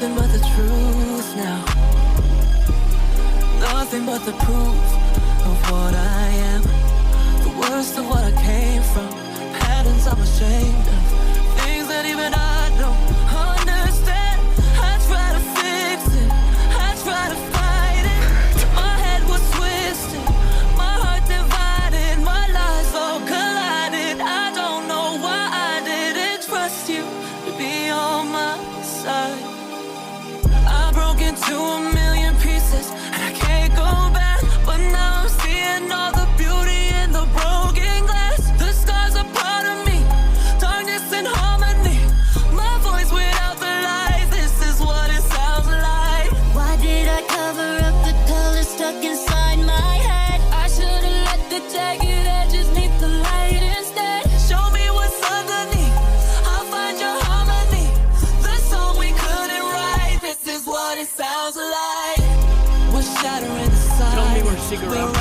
nothing but the truth now. Nothing but the proof of what I am. The worst of what I came from. Patterns I'm ashamed of. Things that even I don't understand. I try to fix it, I try to fight it. My head was twisted, my heart divided, my lives all collided. I don't know why I didn't trust you to be on my side. I broke into a million pieces and I can't go back. But now I'm seeing all the beauty in the broken glass. The scars are part of me, darkness and harmony. My voice without the lies, this is what it sounds like. Why did I cover up the color stuck inside my head? I should've let the jagged edges meet the light instead. Show me what's underneath, I'll find your harmony. The song we couldn't write, this is what it sounds like. We're shattering the Tell me side. where cigarette